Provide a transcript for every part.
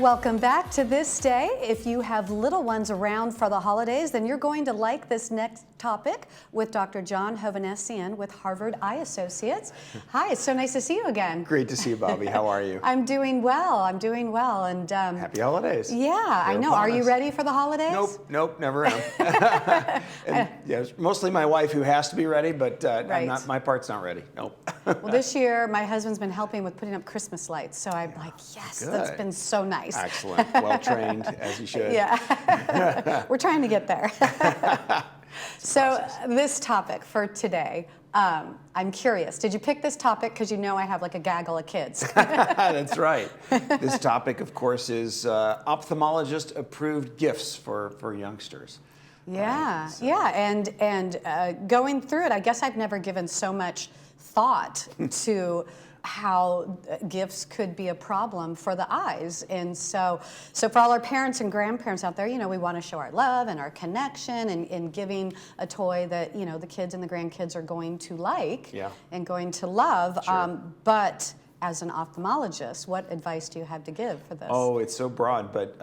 Welcome back to This Day. If you have little ones around for the holidays, then you're going to like this next topic with Dr. John Hovannessian with Harvard Eye Associates. Hi, it's so nice to see you again. Great to see you, Bobby. How are you? I'm doing well. I'm doing well. And happy holidays. Yeah, I know. Are you ready for the holidays? Nope, never am. And, it's mostly my wife who has to be ready, but right. my part's not ready. Nope. Well, this year my husband's been helping with putting up Christmas lights, so I'm like, yes, good. That's been so nice. Excellent. Well trained, as you should. Yeah. We're trying to get there. So this topic for today, I'm curious. Did you pick this topic because you know I have like a gaggle of kids? That's right. This topic, of course, is ophthalmologist-approved gifts for youngsters. Yeah, and going through it, I guess I've never given so much thought to how gifts could be a problem for the eyes. And so for all our parents and grandparents out there, you know, we want to show our love and our connection and giving a toy that, you know, the kids and the grandkids are going to like and going to love. Sure. But as an ophthalmologist, what advice do you have to give for this? Oh, it's so broad, but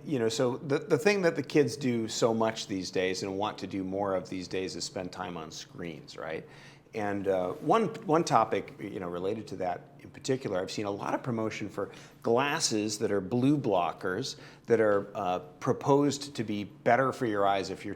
you know, so the thing that the kids do so much these days and want to do more of these days is spend time on screens, right? And one topic, you know, related to that in particular, I've seen a lot of promotion for glasses that are blue blockers that are proposed to be better for your eyes if you're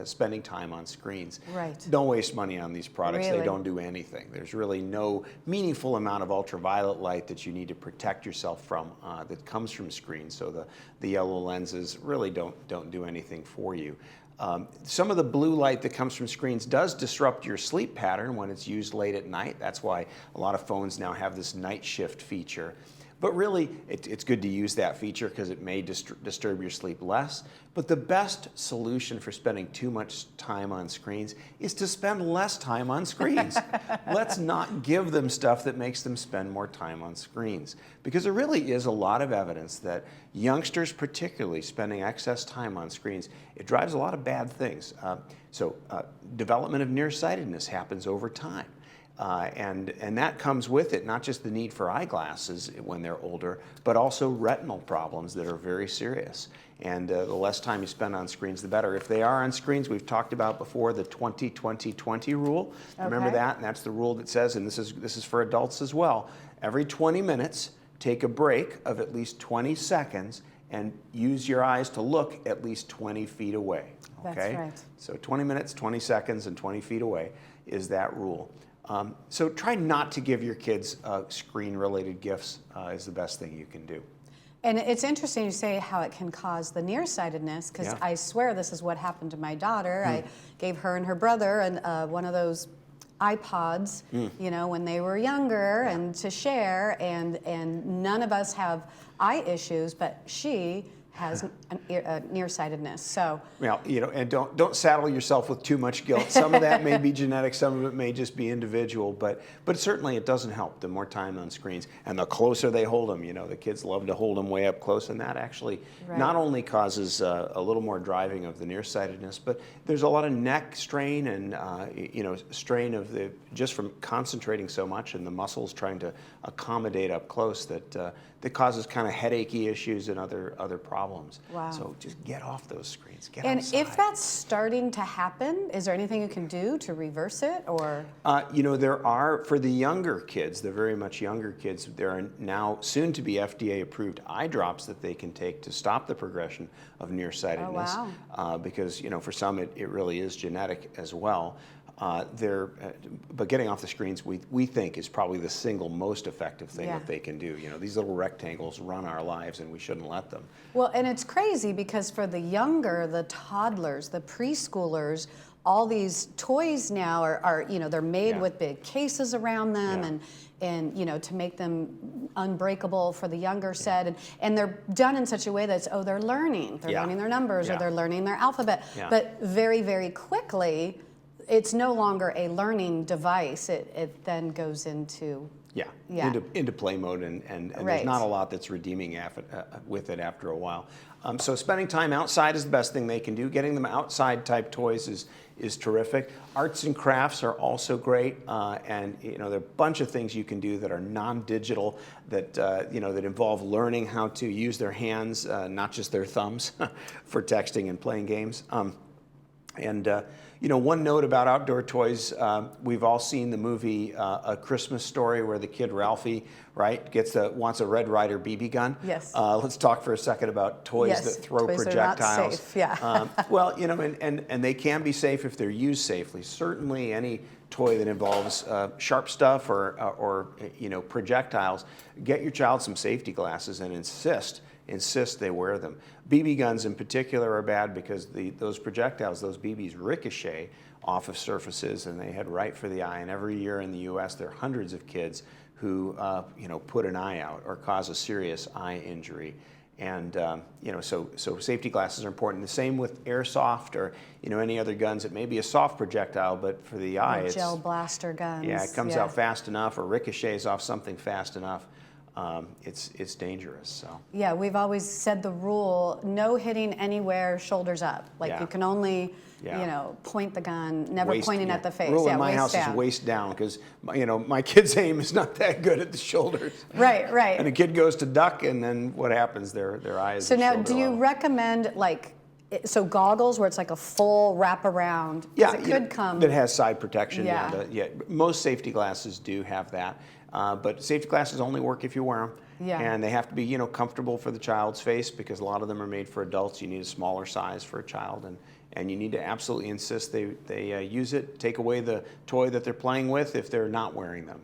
spending time on screens. Right. Don't waste money on these products. Really? They don't do anything. There's really no meaningful amount of ultraviolet light that you need to protect yourself from that comes from screens. So the yellow lenses really don't do anything for you. Some of the blue light that comes from screens does disrupt your sleep pattern when it's used late at night. That's why a lot of phones now have this night shift feature. But really, it's good to use that feature because it may disturb your sleep less. But the best solution for spending too much time on screens is to spend less time on screens. Let's not give them stuff that makes them spend more time on screens. Because there really is a lot of evidence that youngsters particularly spending excess time on screens, it drives a lot of bad things. Development of nearsightedness happens over time. And that comes with it, not just the need for eyeglasses when they're older, but also retinal problems that are very serious. And the less time you spend on screens, the better. If they are on screens, we've talked about before the 20-20-20 rule. Okay. Remember that? And that's the rule that says, and this is for adults as well, every 20 minutes, take a break of at least 20 seconds and use your eyes to look at least 20 feet away. Okay? That's right. So 20 minutes, 20 seconds, and 20 feet away is that rule. So try not to give your kids screen-related gifts is the best thing you can do. And it's interesting you say how it can cause the nearsightedness, because I swear this is what happened to my daughter. I gave her and her brother one of those iPods, you know, when they were younger and to share, and none of us have eye issues, but she has nearsightedness. So, well, you know, and don't saddle yourself with too much guilt. Some of that may be genetic, some of it may just be individual, but certainly it doesn't help the more time on screens and the closer they hold them. You know, the kids love to hold them way up close, and that actually not only causes a little more driving of the nearsightedness, but there's a lot of neck strain and you know, strain of just from concentrating so much and the muscles trying to accommodate up close that causes kind of headachy issues and other problems. Wow. So just get off those screens. Get and outside. If that's starting to happen, is there anything you can do to reverse it, or? You know, there are, for the younger kids, the very much younger kids, there are now soon to be FDA-approved eye drops that they can take to stop the progression of nearsightedness. Oh, wow. Because, you know, for some it really is genetic as well. But getting off the screens, we think, is probably the single most effective thing that they can do. You know, these little rectangles run our lives, and we shouldn't let them. Well, and it's crazy because for the younger, the toddlers, the preschoolers, all these toys now are you know, they're made with big cases around them and you know, to make them unbreakable for the younger set, and they're done in such a way that they're learning their numbers or they're learning their alphabet, but very, very quickly it's no longer a learning device. It then goes into Yeah, Yeah. into play mode, and Right. there's not a lot that's redeeming with it after a while. So spending time outside is the best thing they can do. Getting them outside type toys is terrific. Arts and crafts are also great, and there are a bunch of things you can do that are non-digital, that that involve learning how to use their hands, not just their thumbs, for texting and playing games. One note about outdoor toys, we've all seen the movie A Christmas Story, where the kid Ralphie, right, wants a Red Ryder BB gun. Yes. Let's talk for a second about toys Yes, that throw toys that are projectiles. not safe, yeah. Well, and they can be safe if they're used safely. Certainly any toy that involves sharp stuff or projectiles, get your child some safety glasses and insist they wear them. BB guns in particular are bad because those projectiles, those BBs, ricochet off of surfaces and they head right for the eye. And every year in the U.S. there are hundreds of kids who put an eye out or cause a serious eye injury. And so safety glasses are important. The same with airsoft or any other guns. It may be a soft projectile, but for the eye, it's gel blaster guns. Yeah, it comes out fast enough or ricochets off something fast enough. It's dangerous. So yeah, we've always said the rule: no hitting anywhere, shoulders up. Like you can only point the gun, never pointing at the face. Rule in my waist house down. is waist down because my kid's aim is not that good at the shoulders. Right. And a kid goes to duck, and then what happens? Their eyes. So now, do you recommend goggles where it's like a full wraparound? Yeah, it could come. That has side protection. Yeah. Most safety glasses do have that, but safety glasses only work if you wear them. Yeah. And they have to be comfortable for the child's face because a lot of them are made for adults. You need a smaller size for a child, and you need to absolutely insist they use it. Take away the toy that they're playing with if they're not wearing them.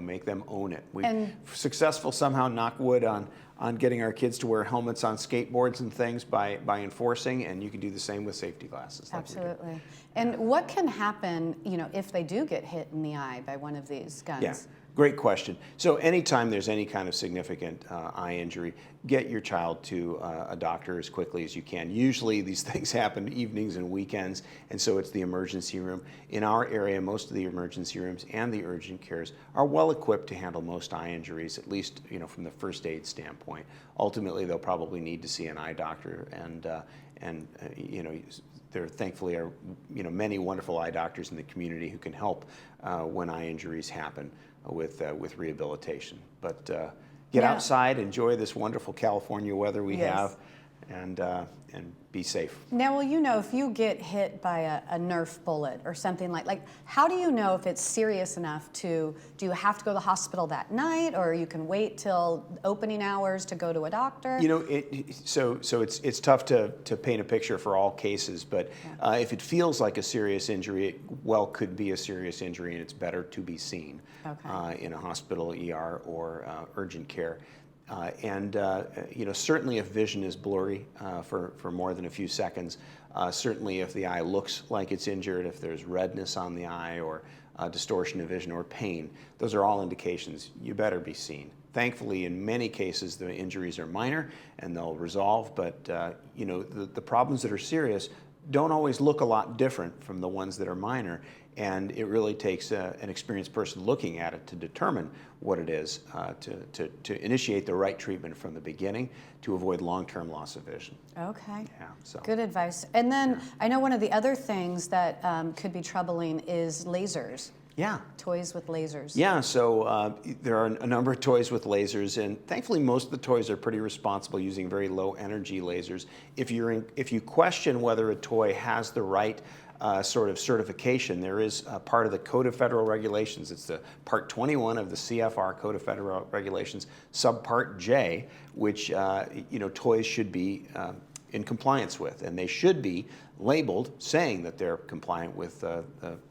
Make them own it. We're successful somehow, knock wood, on getting our kids to wear helmets on skateboards and things by enforcing, and you can do the same with safety glasses. Absolutely. And what can happen, if they do get hit in the eye by one of these guns? Yeah. Great question. So anytime there's any kind of significant eye injury, get your child to a doctor as quickly as you can. Usually these things happen evenings and weekends, and so it's the emergency room. In our area, most of the emergency rooms and the urgent cares are well equipped to handle most eye injuries, at least from the first aid standpoint. Ultimately, they'll probably need to see an eye doctor, and there thankfully are many wonderful eye doctors in the community who can help when eye injuries happen with rehabilitation. But get outside, enjoy this wonderful California weather we have, and be safe. Now, if you get hit by a Nerf bullet or something like how do you know if it's serious enough do you have to go to the hospital that night, or you can wait till opening hours to go to a doctor? So it's tough to paint a picture for all cases, but if it feels like a serious injury, it could be a serious injury, and it's better to be seen in a hospital, ER, or urgent care. Certainly if vision is blurry for more than a few seconds, certainly if the eye looks like it's injured, if there's redness on the eye or distortion of vision or pain, those are all indications you better be seen. Thankfully, in many cases, the injuries are minor and they'll resolve, but the problems that are serious don't always look a lot different from the ones that are minor, and it really takes an experienced person looking at it to determine what it is, to initiate the right treatment from the beginning to avoid long-term loss of vision. Okay. Yeah. So. Good advice. And then I know one of the other things that could be troubling is lasers. Yeah. Toys with lasers. Yeah, so there are a number of toys with lasers, and thankfully most of the toys are pretty responsible, using very low energy lasers. If you question whether a toy has the right sort of certification, there is part of the Code of Federal Regulations. It's the Part 21 of the CFR Code of Federal Regulations, Subpart J, which toys should be in compliance with, and they should be labeled saying that they're compliant with the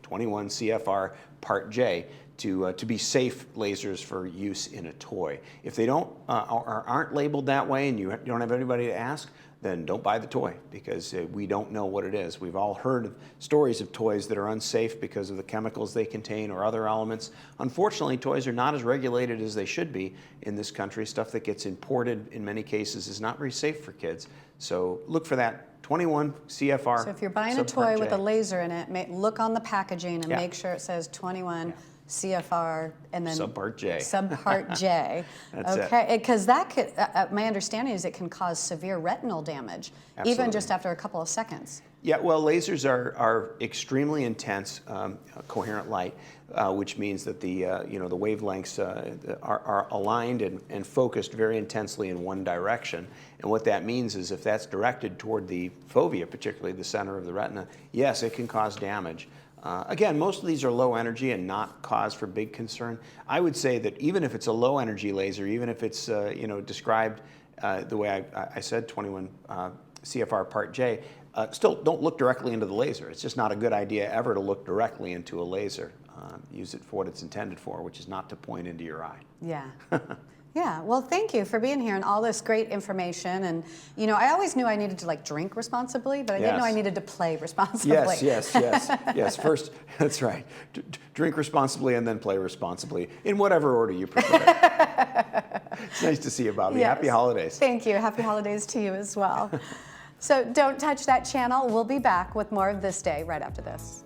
21 CFR Part J to be safe lasers for use in a toy. If they aren't labeled that way, and you don't have anybody to ask, then don't buy the toy, because we don't know what it is. We've all heard of stories of toys that are unsafe because of the chemicals they contain or other elements. Unfortunately, toys are not as regulated as they should be in this country. Stuff that gets imported in many cases is not very safe for kids. So look for that 21 CFR. So if you're buying a toy with a laser in it, look on the packaging and make sure it says 21 CFR, and then Subpart J. Subpart J. That's okay, because that could, my understanding is it can cause severe retinal damage, even Absolutely. just after a couple of seconds. Yeah, well, lasers are extremely intense, coherent light, which means that the the wavelengths are aligned and focused very intensely in one direction. And what that means is if that's directed toward the fovea, particularly the center of the retina, yes, it can cause damage. Again, most of these are low energy and not cause for big concern. I would say that even if it's a low energy laser, even if it's described the way I said, 21 CFR Part J, still don't look directly into the laser. It's just not a good idea ever to look directly into a laser. Use it for what it's intended for, which is not to point into your eye. Yeah. Yeah, well, thank you for being here and all this great information. And, I always knew I needed to drink responsibly, but I didn't know I needed to play responsibly. Yes. First, that's right. Drink responsibly and then play responsibly in whatever order you prefer. It's nice to see you, Bobby. Yes. Happy holidays. Thank you. Happy holidays to you as well. So don't touch that channel. We'll be back with more of This Day right after this.